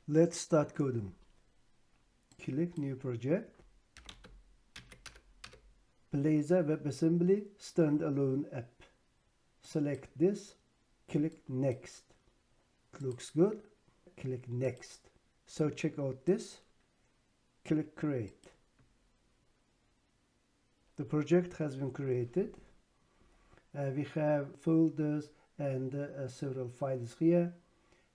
Let's start coding. Click New Project. Blazor WebAssembly standalone app. Select this. Click Next. It looks good. Click Next. So check out this. Click Create. The project has been created. We have folders and several files here.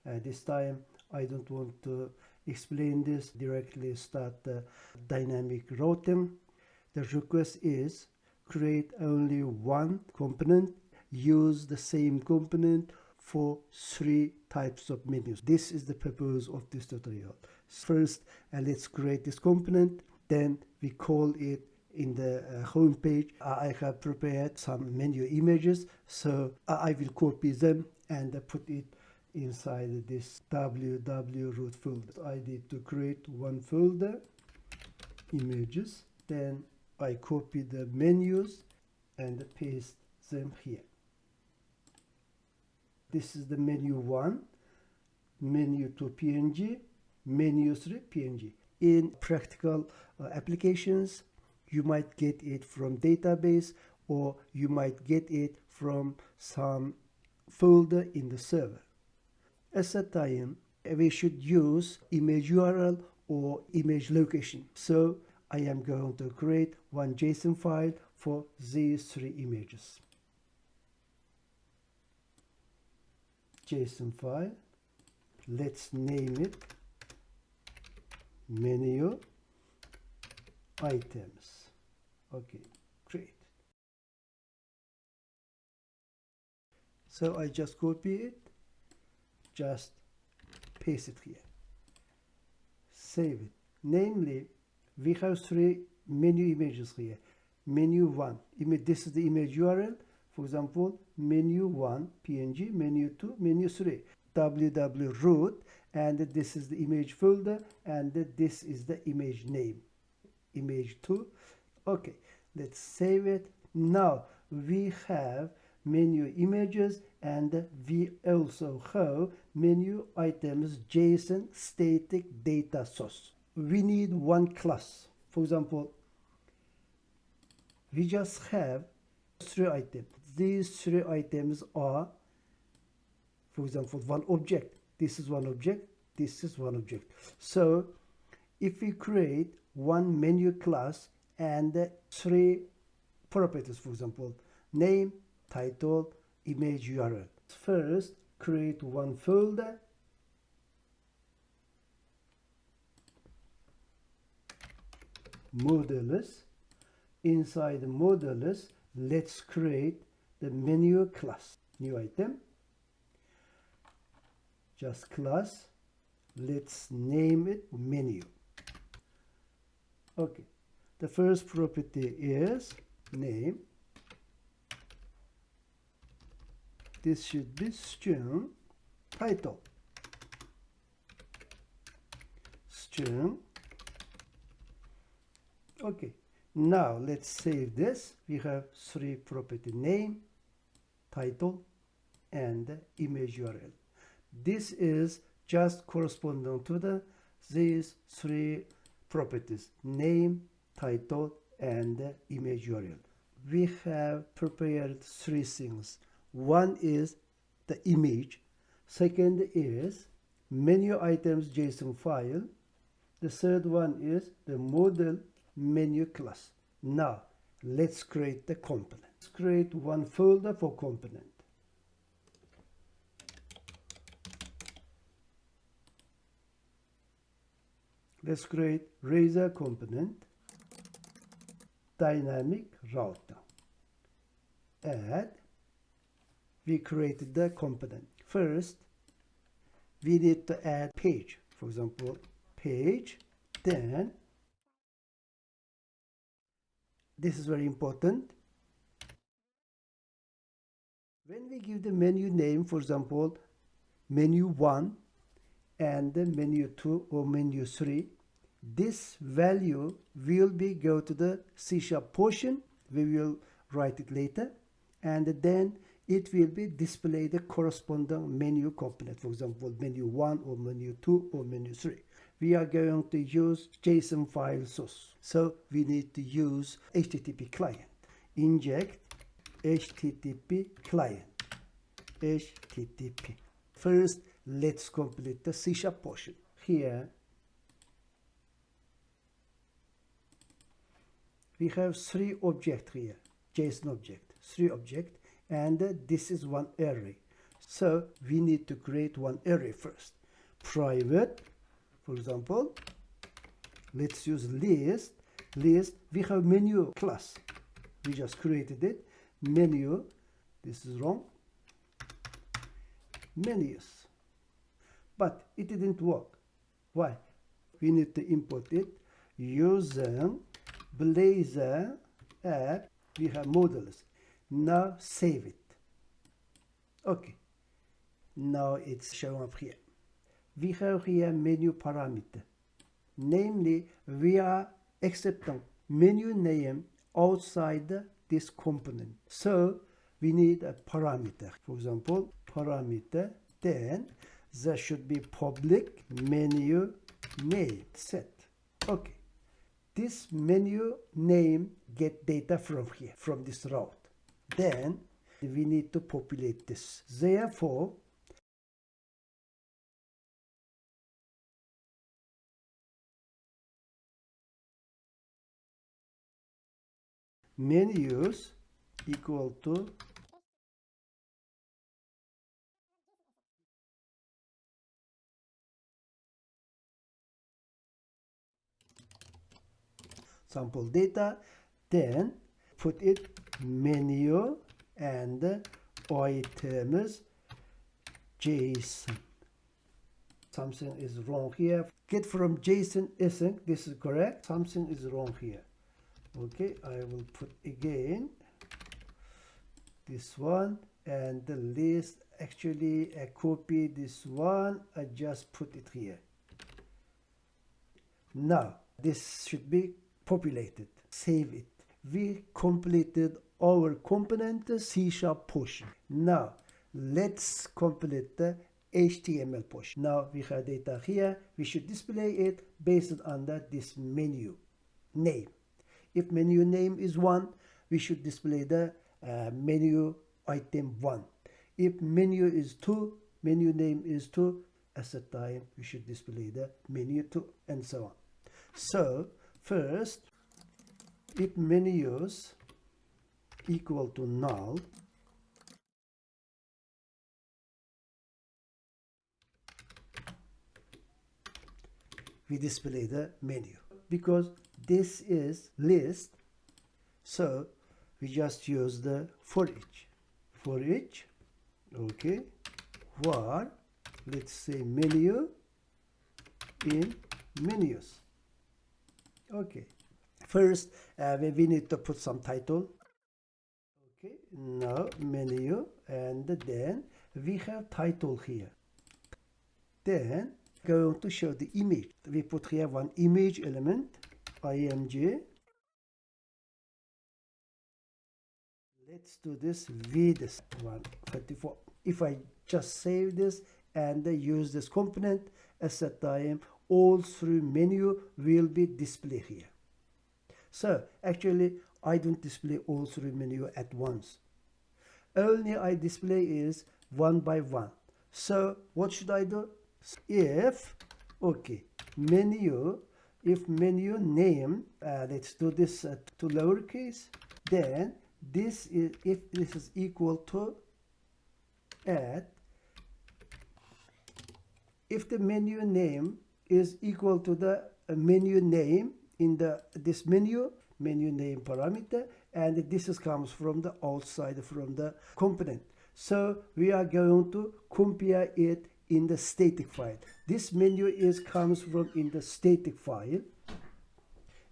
This time I don't want to explain this, directly start the dynamic routing. The request is create only one component, use the same component for 3 types of menus. This is the purpose of this tutorial. First, let's create this component, then we call it in the home page. I have prepared some menu images, so I will copy them and put it inside this www root folder. I need to create one folder, images, then I copy the menus and paste them here. This is the menu 1, menu 2 PNG, menu 3 PNG. In practical applications, you might get it from database, or you might get it from some folder in the server. At that time, we should use image URL or image location. So I am going to create one JSON file for these 3 images. JSON file. Let's name it menu items. Okay, great. So I just copy it, just paste it here, save it. Namely, we have 3 menu images here. Menu 1, this is the image URL. For example, menu 1 PNG, menu 2, menu 3, www root, and this is the image folder, and this is the image name, image 2. Okay, let's save it. Now we have menu images, and we also have menu items JSON static data source. We need one class. For example, we just have 3 items. These 3 items are, for example, one object. This is one object, this is one object. So if we create one menu class and 3 properties, for example, name, title, image URL. First, create one folder, modulus. Inside the modulus, let's create the menu class. New item, just class. Let's name it menu. Okay, the first property is name. This should be string. Title, string. Okay, now let's save this. We have 3 property: name, title, and image URL. This is just corresponding to these 3 properties: name, title, and image URL. We have prepared 3 things. One is the image. Second is menu items JSON file. The third one is the model menu class. Now let's create the component. Let's create one folder for component. Let's create Razor component, dynamic router. Add. We created the component. First, we need to add page. For example, page. Then, this is very important. When we give the menu name, for example, menu 1 and the menu 2 or menu 3, this value will be go to the C# portion. We will write it later, and then it will be display the corresponding menu component. For example, menu 1 or menu 2 or menu 3. We are going to use JSON file source. So we need to use HTTP client. Inject HTTP client. HTTP. First, let's complete the C# portion. Here, we have 3 objects here. JSON object, 3 objects, and this is one array. So we need to create one array first. Private, for example, let's use list. List, we have menu class. We just created it. Menu, this is wrong. Menus. But it didn't work. Why? We need to import it using Blazor app. We have models. Now save it. Okay. Now it's showing up here. We have here menu parameter. Namely, we are accepting menu name outside this component. So we need a parameter. For example, parameter, then there should be public menu name set. Okay. This menu name get data from here, from this route. Then we need to populate this. Therefore, menus equal to sample data, then put it menu and items JSON. Something is wrong here. Get from JSON async. This is correct. Something is wrong here. Okay, I will put again this one, and the list, actually I copy this one, I just put it here. Now this should be populated. Save it. We completed our component C# portion. Now let's complete the HTML portion. Now we have data here. We should display it based on this menu name. If menu name is 1, we should display the menu item 1. If menu is 2, menu name is 2, at that time we should display the menu 2, and so on. So first, if menus equal to null, we display the menu. Because this is list, so we just use the for each. For each, okay, var, let's say menu in menus. Okay, first we need to put some title. Okay, now menu, and then we have title here. Then going to show the image. We put here one image element, img. Let's do this with 134. If I just save this and use this component, at that time all through menu will be displayed here. So actually I don't display all through menu at once. Only I display is one by one. So what should I do? If, okay, menu, if menu name, let's do this to lowercase, then this is, if this is equal to add, if the menu name is equal to the menu name in this menu name parameter, and this is comes from the outside, from the component. So we are going to compare it in the static file. This menu is comes from in the static file,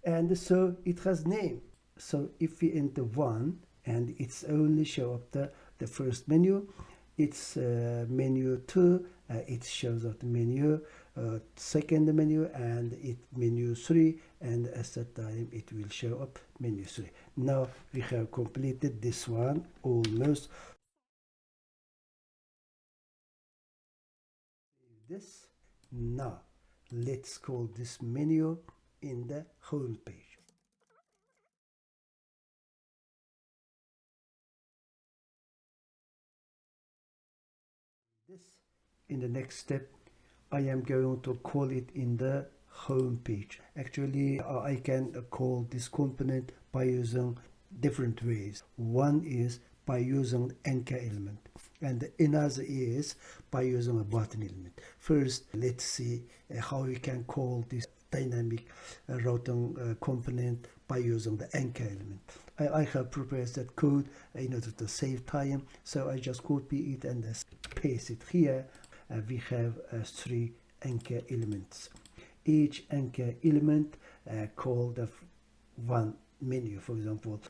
and so it has name. So if we enter 1, and it's only show up the first menu, it's menu 2, it shows up the menu, second menu, and it menu 3, and at that time it will show up menu 3. Now we have completed this one almost. this. Now let's call this menu in the home page. This in the next step I am going to call it in the home page. Actually I can call this component by using different ways. One is by using anchor element, and another is by using a button element. First, let's see how we can call this dynamic routing component by using the anchor element. I have prepared that code in order to save time, so I just copy it and paste it here. We have 3 anchor elements. Each anchor element called one menu. For example,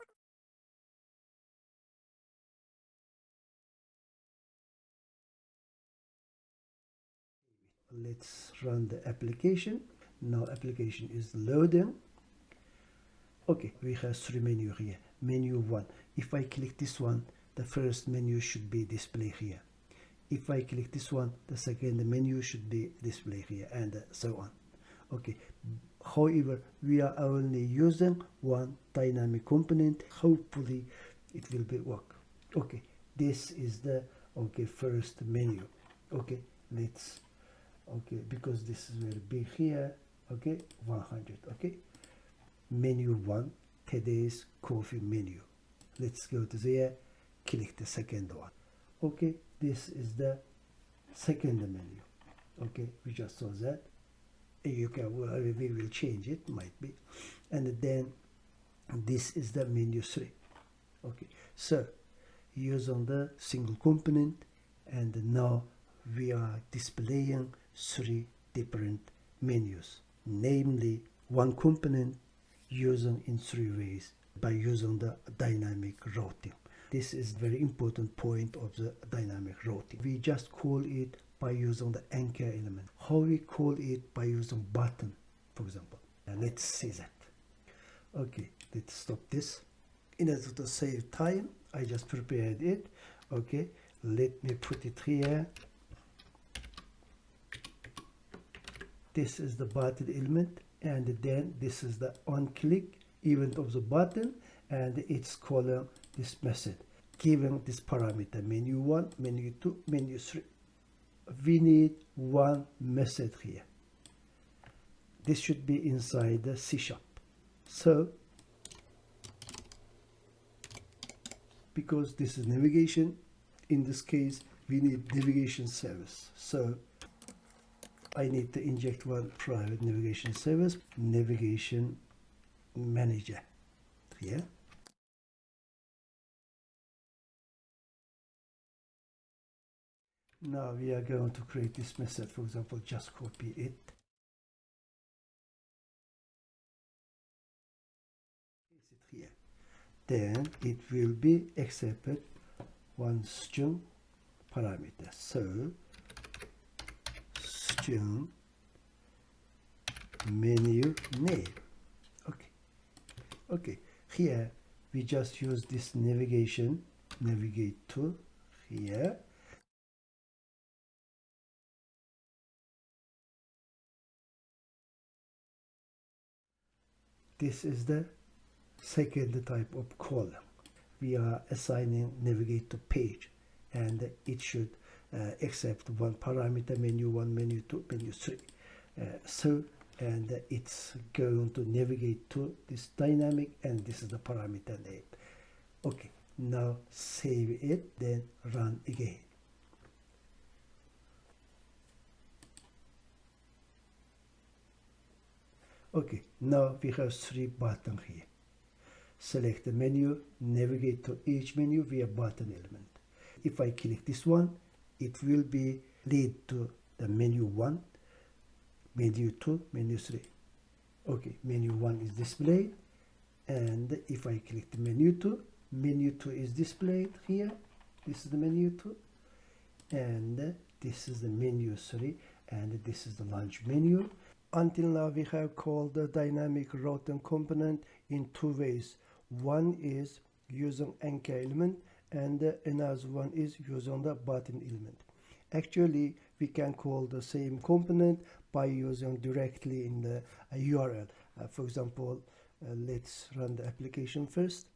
let's run the application. Now application is loading. Okay, we have 3 menu here. Menu 1. If I click this one, the first menu should be displayed here. If I click this one, the second menu should be displayed here, and so on. Okay, however, we are only using one dynamic component. Hopefully it will be work. Okay, this is the first menu. Okay, let's because this is very big here. Okay, 100. Okay, menu 1, today's coffee menu. Let's go to there, click the second one. Okay, this is the second menu. Okay, we just saw that. You can, we will change it, might be. And then this is the menu 3. Okay, so using the single component, and now we are displaying 3 different menus, namely one component using in 3 ways by using the dynamic routing. This is very important point of the dynamic routing. We just call it by using the anchor element. How we call it? By using button, for example. And let's see that. Okay, let's stop this. In order to save time, I just prepared it. Okay, let me put it here. This is the button element, and then this is the on click event of the button, and it's calling this method, given this parameter menu 1, menu 2, menu 3. We need one method here. This should be inside the C#. So because this is navigation, in this case we need navigation service. So I need to inject one private navigation service, navigation manager here. Now we are going to create this method. For example, just copy it, paste it here. Then it will be accepted one string parameter. So string menu name. Okay, here we just use this navigation, navigate to here. This is the second type of column. We are assigning navigate to page, and it should accept one parameter, menu 1, menu 2, menu 3. And it's going to navigate to this dynamic, and this is the parameter name. Okay, now save it, then run again. Okay, now we have 3 buttons here. Select the menu, navigate to each menu via button element. If I click this one, it will be lead to the menu 1, menu 2, menu 3. Okay, menu 1 is displayed, and if I click the menu 2 is displayed here. This is the menu 2, and this is the menu 3, and this is the launch menu. Until now we have called the dynamic routing component in 2 ways. One is using anchor element, and another one is using the button element. Actually we can call the same component by using directly in the URL. For example, let's run the application first.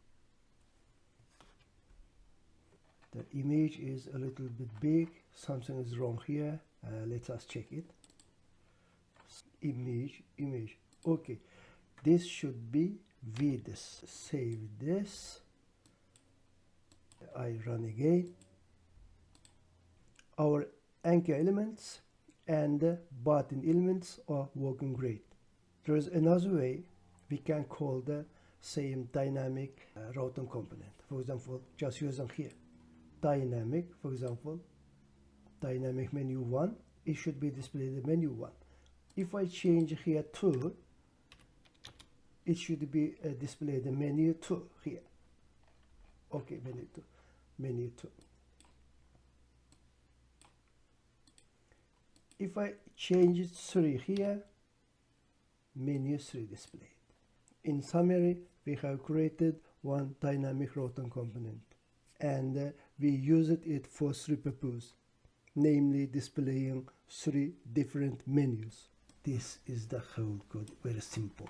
The image is a little bit big, something is wrong here. Let us check it. Image, okay, this should be this. Save this. I run again. Our anchor elements and the button elements are working great. There is another way we can call the same dynamic routing component. For example, just using here dynamic, for example, dynamic menu 1, it should be displayed the menu 1. If I change here 2, it should be displayed the menu 2 here. Okay, menu 2. If I change it 3 here, menu 3 displayed. In summary, we have created one dynamic routing component, and we used it for 3 purposes, namely displaying 3 different menus. This is the whole code, very simple.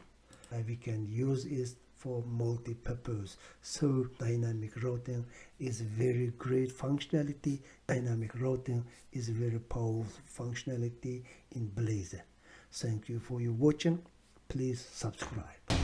We can use it for multi-purpose. So dynamic routing is very great functionality. Dynamic routing is a very powerful functionality in Blazor. Thank you for your watching. Please subscribe.